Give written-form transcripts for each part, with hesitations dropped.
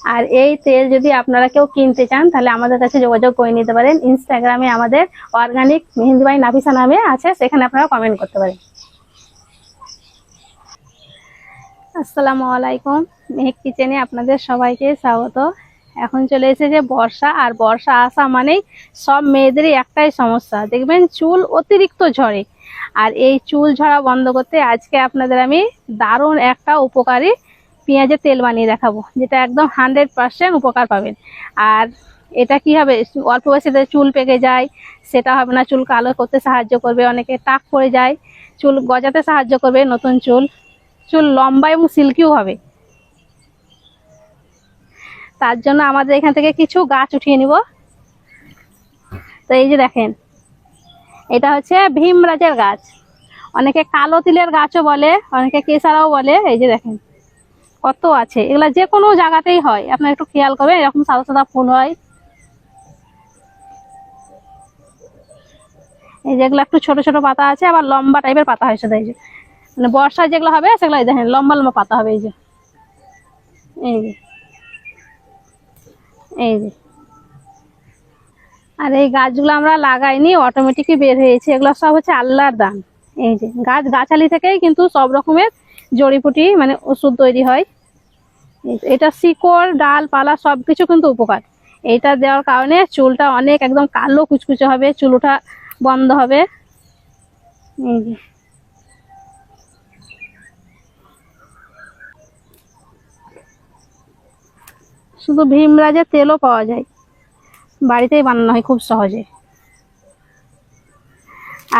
আর এই তেল যদি আপনারা কেউ কিনতে চান তাহলে আমাদের কাছে যোগাযোগ করে নিতে পারেন। ইনস্টাগ্রামে আমাদের অর্গানিক মেহেন্দি বাই নাফিসা নামে আছে, সেখানে আপনারা কমেন্ট করতে পারেন। আসসালামু আলাইকুম, মেহেক কিচেনে আপনাদের সবাইকে স্বাগত। এখন চলে এসেছে বর্ষা, আর বর্ষা আসা মানেই সব মেয়েদেরই একটাই সমস্যা, দেখবেন চুল অতিরিক্ত ঝরে। আর এই চুল ঝরা বন্ধ করতে আজকে আপনাদের আমি দারুণ একটা উপকারী পেঁয়াজের তেল বানিয়ে দেখাবো, যেটা একদম 100% উপকার পাবেন। আর এটা কি হবে, অল্প বয়সে চুল পেকে যায় সেটা হবে না, চুল কালো করতে সাহায্য করবে, অনেকে টাক পড়ে যায়, চুল গজাতে সাহায্য করবে, নতুন চুল চুল লম্বা এবং সিল্কিও হবে। তার জন্য আমাদের এখান থেকে কিছু গাছ উঠিয়ে নিব। তো এই যে দেখেন, এটা হচ্ছে ভীমরাজের গাছ, অনেকে কালো তিলের গাছও বলে, অনেকে কেসারাও বলে। এই যে দেখেন কত আছে, এগুলা যে কোনো জায়গাতেই হয়, আপনারা একটু খেয়াল করবেন, এরকম সাদা সাদা ফুল হয়। এই যেগুলো একটু ছোট ছোট পাতা আছে, আবার লম্বা টাইপের পাতা হয় সেটা। এই যে মানে বর্ষায় যেগুলো হবে সেগুলো দেখেন লম্বা লম্বা পাতা হবে। এই যে এই যে এই যে আর এই গাছগুলো আমরা লাগাইনি, অটোমেটিকই বের হয়েছে, এগুলো সব হচ্ছে আল্লাহর দান। এই যে গাছালি থেকেই কিন্তু সব রকমের জড়িপুটি মানে ওষুধ তৈরি হয়। এটা শিকড় ডাল পালা সবকিছু কিন্তু উপকার। এইটা দেওয়ার কারণে চুলটা অনেক একদম কালো কুচকুচে হবে, চুল ওঠা বন্ধ হবে। এই যে শুধু ভীমরাজের তেলও পাওয়া যায়, বাড়িতেই বানানো হয় খুব সহজে।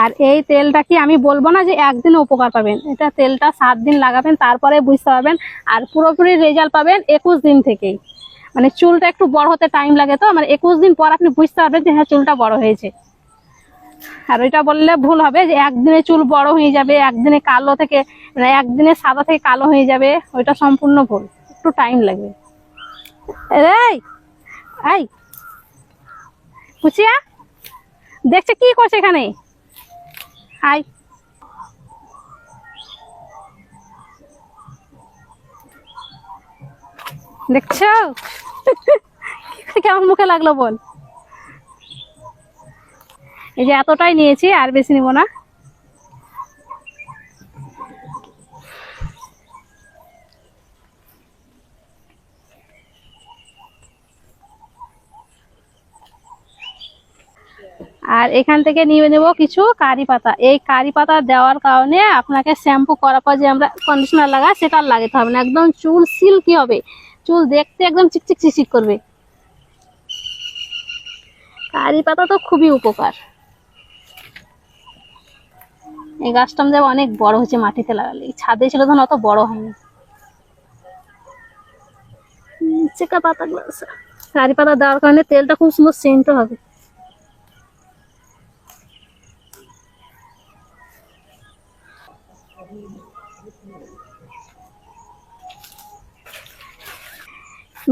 আর এই তেলটা কি আমি বলবো না যে একদিনে উপকার পাবেন, এটা তেলটা 7 দিন লাগাবেন, তারপরে বুঝতে পারবেন। আর পুরোপুরি রেজাল্ট পাবেন 21 দিন থেকেই। মানে চুলটা একটু বড় হতে টাইম লাগে, তো মানে 21 দিন পর আপনি বুঝতে পারবেন যে হ্যাঁ চুলটা বড় হয়েছে। আর ওইটা বললে ভুল হবে যে একদিনে চুল বড় হয়ে যাবে, একদিনে কালো থেকে মানে একদিনে সাদা থেকে কালো হয়ে যাবে, ওইটা সম্পূর্ণ ভুল, একটু টাইম লাগবে। এই এই পুচিয়া দেখছে কি করছে এখানে, হাই দেখছো কেমন মুখে লাগলো বল। এই যে এতটাই নিয়েছি, আর বেশি নিব না। আর এখান থেকে নিয়ে নেব কিছু কারি পাতা। এই কারি পাতা দেওয়ার কারণে আপনাকে শ্যাম্পু করার পর যে আমরা কন্ডিশনার লাগাই সেটা আর লাগাতে হবে না, একদম চুল সিল্কি হবে, চুল দেখতে একদম চিকচিক চিকচিক করবে। কারি পাতা তো খুবই উপকার। এই গাছটা আমাদের অনেক বড় হয়েছে মাটিতে লাগালে, ছাদে ছিল তখন অত বড় হয়নি। চিকা পাতাগুলো আছে, কারি পাতা দেওয়ার কারণে তেলটা খুব সুন্দর সেন্টও হবে।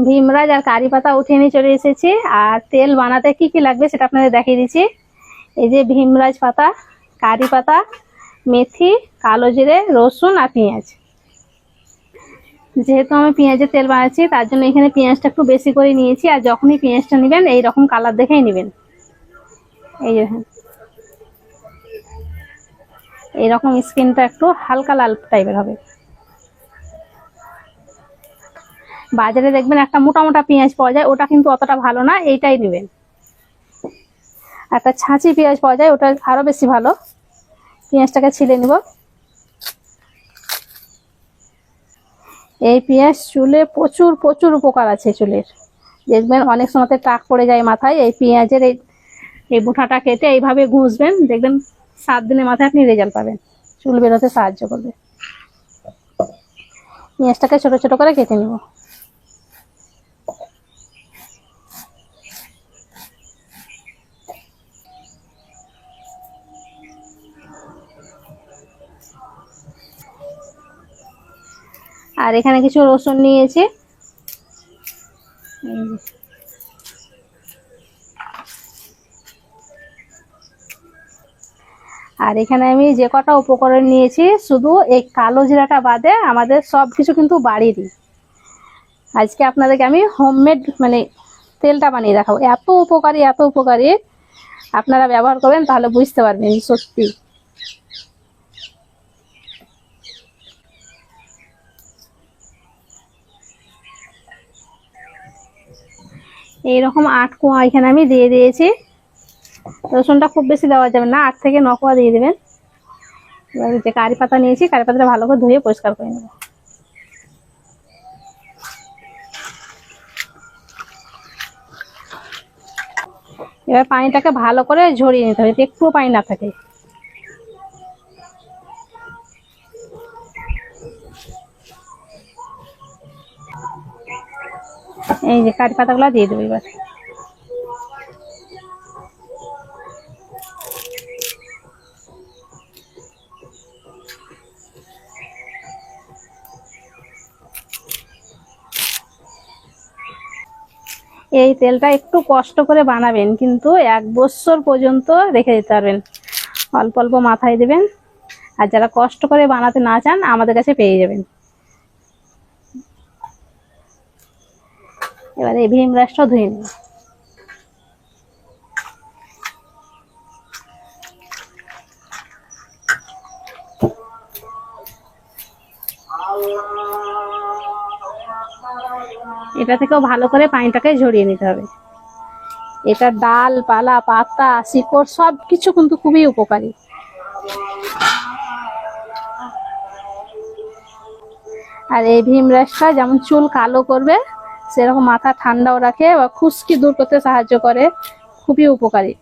ভীমরাজ আর কারি পাতা উঠিয়ে নিয়ে চলে এসেছি। আর তেল বানাতে কি কি লাগবে সেটা আপনাদের দেখিয়ে দিচ্ছি। এই যে ভীমরাজ পাতা, কারি পাতা, মেথি, কালো জিরে, রসুন আর পেঁয়াজ। যেহেতু আমি পেঁয়াজের তেল বানাচ্ছি তার জন্য এখানে পেঁয়াজটা একটু বেশি করে নিয়েছি। আর যখনই পেঁয়াজটা নেবেন এইরকম কালার দেখেই নেবেন। এই যে এইরকম স্কিনটা একটু হালকা লাল টাইপের হবে। বাজারে দেখবেন একটা মোটা মোটা পেঁয়াজ পাওয়া যায়, ওটা কিন্তু অতটা ভালো না, এইটাই নেবেন। একটা ছাঁচি পেঁয়াজ পাওয়া যায়, ওটা আরো বেশি ভালো। পেঁয়াজটাকে ছিলে নিব। এই পেঁয়াজ চুলে প্রচুর প্রচুর উপকার আছে চুলের, দেখবেন অনেক সময় টাক পড়ে যায় মাথায়, এই পেঁয়াজের এই বোঁটাটা কেটে এইভাবে ঘুষবেন, দেখবেন 7 দিনের মাথায় আপনি রেজাল্ট পাবেন, চুল বেরোতে সাহায্য করবে। পেঁয়াজটাকে ছোট ছোট করে কেটে নিব। আর এখানে কিছু রসুন নিয়েছি। আর এখানে আমি যে কটা উপকরণ নিয়েছি শুধু এই কালো জিরাটা বাদে আমাদের সব কিছু কিন্তু বাড়িরই। আজকে আপনাদেরকে আমি হোমমেড মানে তেলটা বানিয়ে দেখাবো। এত উপকারী, এত উপকারী, আপনারা ব্যবহার করবেন তাহলে বুঝতে পারবেন সত্যি। এইরকম 8 কোয়া এখানে আমি দিয়ে দিয়েছি। রসুনটা খুব বেশি দেওয়া যাবে না, 8 থেকে 9 কোয়া দিয়ে দেবেন। এবার যে কারি পাতা নিয়েছি, কারি পাতাটা ভালো করে ধুয়ে পরিষ্কার করে নেব। এবার পানিটাকে ভালো করে ঝরিয়ে নিতে হবে, একটুও পানি না থাকে। এই যে কারি পাতাগুলো দিয়ে দেবো এবার। এই তেলটা একটু কষ্ট করে বানাবেন, কিন্তু 1 বছর পর্যন্ত রেখে দিতে পারবেন। অল্প অল্প মাথায় দেবেন, আর যারা কষ্ট করে বানাতে না চান আমাদের কাছে পেয়ে যাবেন। এবার এই ভীম রাসটা ধুয়ে নিন। এটা থেকেও ভালো করে পানিটাকে ঝরিয়ে নিতে হবে। এটা ডাল পালা পাতা শিকড় সব কিছু কিন্তু খুবই উপকারী। আর এই ভীম রাসটা যেমন চুল কালো করবে, সেরকম মাথা ঠান্ডাও রাখে বা খুশকি দূর করতে সাহায্য করে, খুবই উপকারী।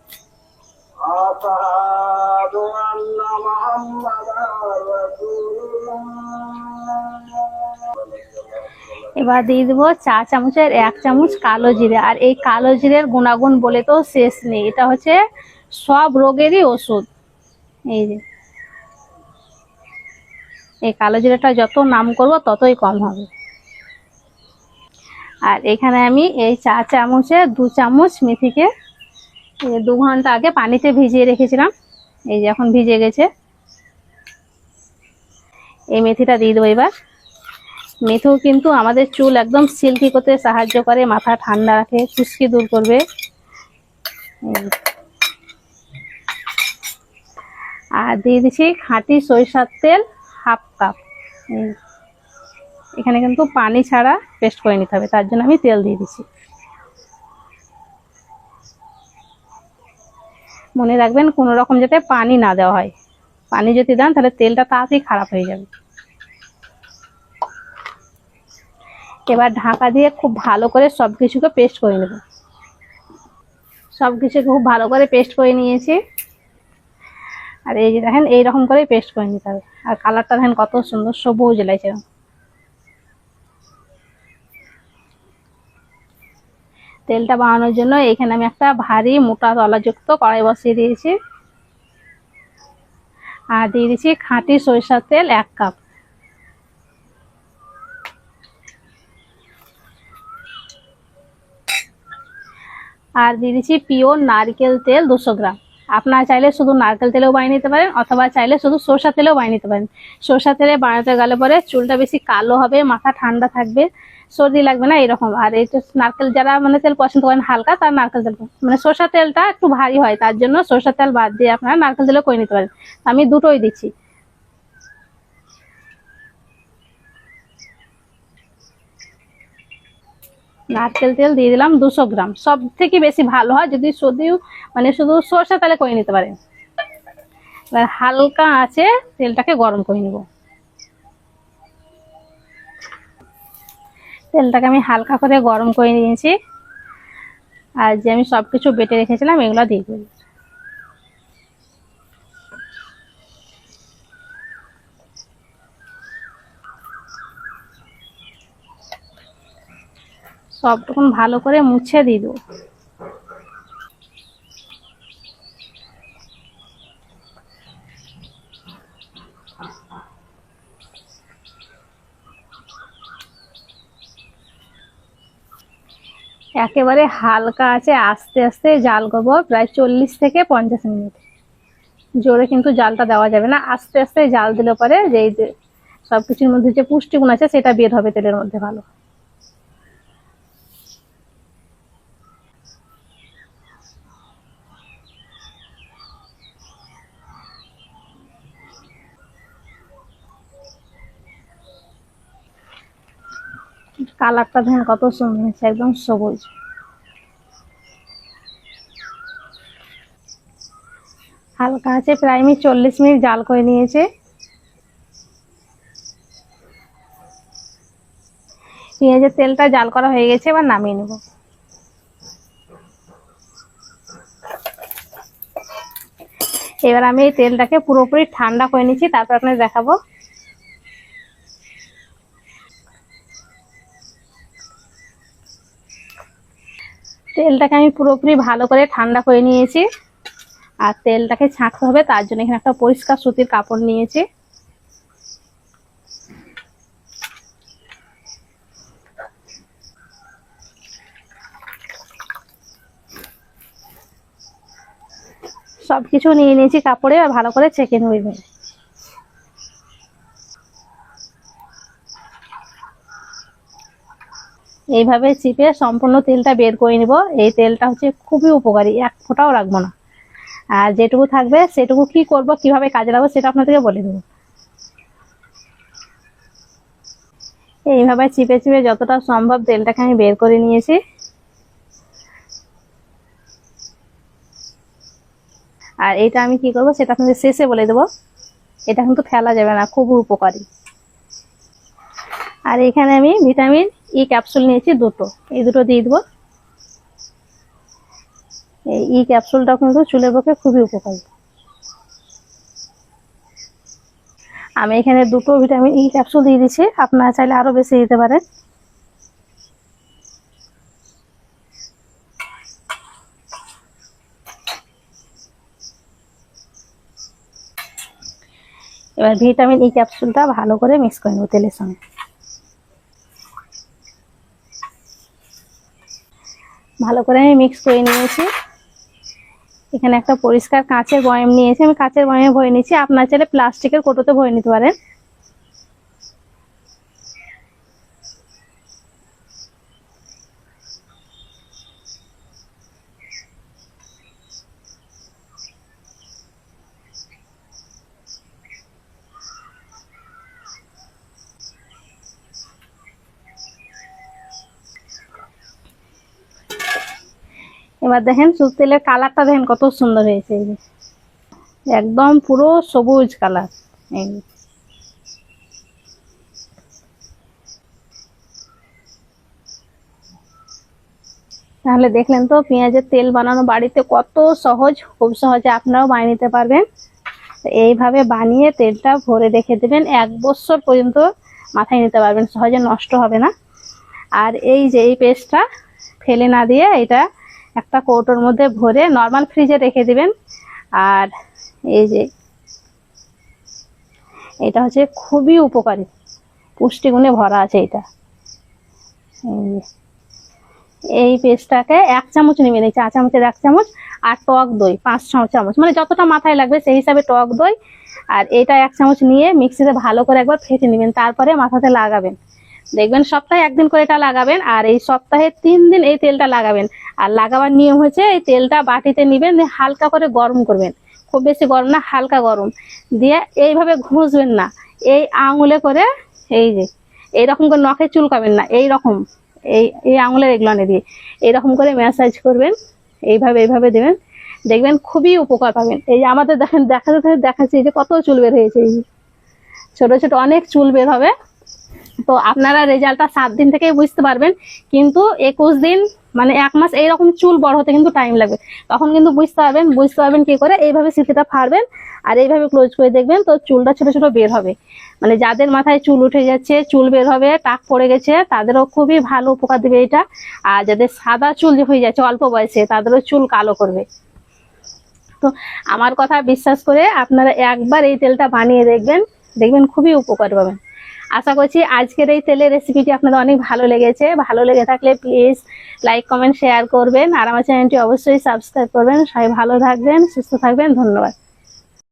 এবার দিয়ে দেবো চা চামচের 1 চামচ কালো জিরে। আর এই কালো জিরের গুণাগুণ বলে তো শেষ নেই, এটা হচ্ছে সব রোগেরই ওষুধ। এই যে এই কালো জিরাটা যত নাম করব ততই কম হবে। আর এখানে আমি এই চা চামচে 2 চামচ মেথিকে 2 ঘন্টা আগে পানিতে ভিজিয়ে রেখেছিলাম। এই যে এখন ভিজে গেছে। এই মেথিটা দিয়ে দেবো এবার। মেথিও কিন্তু আমাদের চুল একদম সিল্কি করতে সাহায্য করে, মাথা ঠান্ডা রাখে, খুশকি দূর করবে। আর দিয়ে দিচ্ছি খাঁটি সরিষার তেল 1/2 কাপ। এখানে কিন্তু পানি ছাড়া পেস্ট করে নিতে হবে, তার জন্য আমি তেল দিয়ে দিচ্ছি। মনে রাখবেন কোনো রকম যাতে পানি না দেওয়া হয়। পানি যদি দেন তাহলে তেলটা তাড়াতাড়ি খারাপ হয়ে যাবে। এবার ঢাকা দিয়ে খুব ভালো করে সবকিছুকে পেস্ট করে নেব। সবকিছুকে খুব ভালো করে পেস্ট করে নিয়েছি। আর এই যে দেখেন এইরকম করে পেস্ট করে নিতে হবে। আর কালারটা দেখেন কত সুন্দর সবুজ লাগছে। তেলটা বানানোর জন্য এখানে আমি একটা ভারী মোটা তলাযুক্ত কড়াই বসিয়ে দিয়েছি। আর দিয়ে দিচ্ছি খাঁটি সরিষার তেল 1 কাপ। আর দিয়ে দিচ্ছি পিওর নারকেল তেল 200 গ্রাম। আপনারা চাইলে শুধু নারকেল তেলেও বানিয়ে নিতে পারেন, অথবা চাইলে শুধু সরষা তেলেও বানিয়ে নিতে পারেন। সরষা তেলে বানাতে গেলে পরে চুলটা বেশি কালো হবে, মাথা ঠান্ডা থাকবে, সর্দি লাগবে না এরকম। আর এই নারকেল যারা মানে তেল পছন্দ করেন হালকা, তার নারকেল তেল মানে সরষা তেলটা একটু ভারী হয়, তার জন্য সরষা তেল বাদ দিয়ে আপনারা নারকেল তেলও করে নিতে পারেন। আমি দুটোই দিচ্ছি। নারকেল তেল দিয়ে দিলাম 200 গ্রাম। সব থেকে বেশি ভালো হয় যদি মানে শুধু সরষা তেলে করে নিতে পারেন। এবার হালকা আছে তেলটাকে গরম করে নেব। তেলটাকে আমি হালকা করে গরম করে নিয়েছি। আর যে আমি সবকিছু বেটে রেখেছিলাম এগুলো দিয়ে দেব। সবটুকুন ভালো করে মুছে দিয়ে দেবো। একেবারে হালকা আছে আস্তে আস্তে জাল করবো, প্রায় 40 থেকে 50 মিনিট। জোরে কিন্তু জালটা দেওয়া যাবে না, আস্তে আস্তে জাল দিলে পরে যে সবকিছুর মধ্যে যে পুষ্টিগুণ আছে সেটা বের হবে তেলের মধ্যে ভালো। কালারটা দেখেন কত সুন্দর হয়েছে, একদম সবুজ। হালকা আছে, প্রায় আমি 40 মিনিট জাল করে নিয়েছে। পেঁয়াজের তেলটা জাল করা হয়ে গেছে, এবার নামিয়ে নেব। এবার আমি এই তেলটাকে পুরোপুরি ঠান্ডা করে নিচ্ছি, তারপর আপনাদের দেখাবো। তেলটাকে আমি পুরোপুরি ভালো করে ঠান্ডা করে নিয়েছি, আর তেলটাকে ছাঁকতে হবে, তার জন্য এখানে একটা পরিষ্কার সুতির কাপড় নিয়েছি। সবকিছু নিয়ে নিয়েছি কাপড়ে, আর ভালো করে ছেঁকে নেব। এইভাবে চিপে সম্পূর্ণ তেলটা বের করে নিব। এই তেলটা হচ্ছে খুবই উপকারী, এক ফোঁটাও রাখবো না। আর যেটুকু থাকবে সেটুকু কি করব, কিভাবে কাজে লাগাবো সেটা আপনাদেরকে বলে দেবো। এইভাবে চিপে চিপে যতটা সম্ভব তেলটাকে আমি বের করে নিয়েছি। আর এটা আমি কি করব সেটা আপনাদের শেষে বলে দেবো। এটা কিন্তু ফেলা যাবে না, খুব উপকারী। আর এখানে আমি ভিটামিন ই ক্যাপসুল নিয়েছি দুটো, এই দুটো দিয়ে দেবো। এই ই ক্যাপসুলটাও কিন্তু চুলের পক্ষে খুবই উপকারী। আমি এখানে দুটো ভিটামিন ই ক্যাপসুল দিয়ে দিচ্ছি, আপনারা চাইলে আরো বেশি দিতে পারেন। এবার ভিটামিন ই ক্যাপসুলটা ভালো করে মিক্স করে নেব তেলের সঙ্গে। ভালো করে আমি মিক্স করে নিয়েছি। এখানে একটা পরিষ্কার কাঁচের বয়াম নিয়েছি, আমি কাঁচের বয়ামে ভরে নিচ্ছি, আপনারা চাইলে প্লাস্টিকের কৌটোতে ভরে নিতে পারেন। এবার দেখেন তেলের কালারটা দেখেন কত সুন্দর হয়েছে, এই যে একদম পুরো সবুজ কালার। এই তাহলে দেখলেন তো পেঁয়াজের তেল বানানো বাড়িতে কত সহজ, খুব সহজে আপনারাও বানিয়ে নিতে পারবেন। এইভাবে বানিয়ে তেলটা ভরে রেখে দেবেন, 1 বছর পর্যন্ত মাথায় নিতে পারবেন, সহজে নষ্ট হবে না। আর এই যে এই পেস্টটা ফেলে না দিয়ে এটা একটা কৌটোর মধ্যে ভরে নর্মাল ফ্রিজে রেখে দিবেন। আর এই যে এটা হচ্ছে খুবই উপকারী, পুষ্টিগুণে ভরা আছে এটা। এই পেস্টটাকে 1 চামচ নেবেন, এই 4 চামচের 1 চামচ। আর টক দই 5 চামচ, মানে যতটা মাথায় লাগবে সেই হিসাবে টক দই। আর এটা 1 চামচ নিয়ে মিক্সিতে ভালো করে একবার ফেটে নেবেন, তারপরে মাথাতে লাগাবেন। দেখবেন সপ্তাহে 1 দিন করে এটা লাগাবেন, আর এই সপ্তাহে 3 দিন এই তেলটা লাগাবেন। আর লাগাবার নিয়ম হচ্ছে এই তেলটা বাটিতে নিবেন, হালকা করে গরম করবেন, খুব বেশি গরম না, হালকা গরম দিয়ে এইভাবে ঘষবেন না, এই আঙুলে করে, এই যে এইরকম করে, নখে চুলকাবেন না, এইরকম এই আঙুলের এগুলানে দিয়ে এইরকম করে ম্যাসাজ করবেন। এইভাবে দেবেন, দেখবেন খুবই উপকার পাবেন। এই যে আমাদের দেখেন দেখাচ্ছি যে কত চুল বের হয়েছে, এই ছোট ছোট অনেক চুল বের হবে। তো আপনারা রেজাল্টটা 7 দিন থেকেই বুঝতে পারবেন, কিন্তু 21 দিন মানে 1 মাস এইরকম চুল বড় হতে কিন্তু টাইম লাগবে। তখন কিন্তু বুঝতে পারবেন কি করে, এইভাবে সিথিটা ফাড়বেন আর এইভাবে ক্লোজ করে দেখবেন, তো চুলটা ছোট ছোট বের হবে। মানে যাদের মাথায় চুল উঠে যাচ্ছে, চুল বের হবে, টাক পড়ে গেছে, তাদেরও খুবই ভালো উপকার দেবে এটা। আর যাদের সাদা চুল হয়ে যাচ্ছে অল্প বয়সে, তাদেরও চুল কালো করবে। তো আমার কথা বিশ্বাস করে আপনারা একবার এই তেলটা বানিয়ে দেখবেন খুবই উপকার পাবেন। আশা করছি আজকের এই তেলের রেসিপিটি আপনাদের অনেক ভালো লেগেছে। ভালো লেগে থাকলে প্লিজ লাইক, কমেন্ট, শেয়ার করবেন। আর আমার চ্যানেলটি অবশ্যই সাবস্ক্রাইব করবেন। সবাই ভালো থাকবেন, সুস্থ থাকবেন। ধন্যবাদ।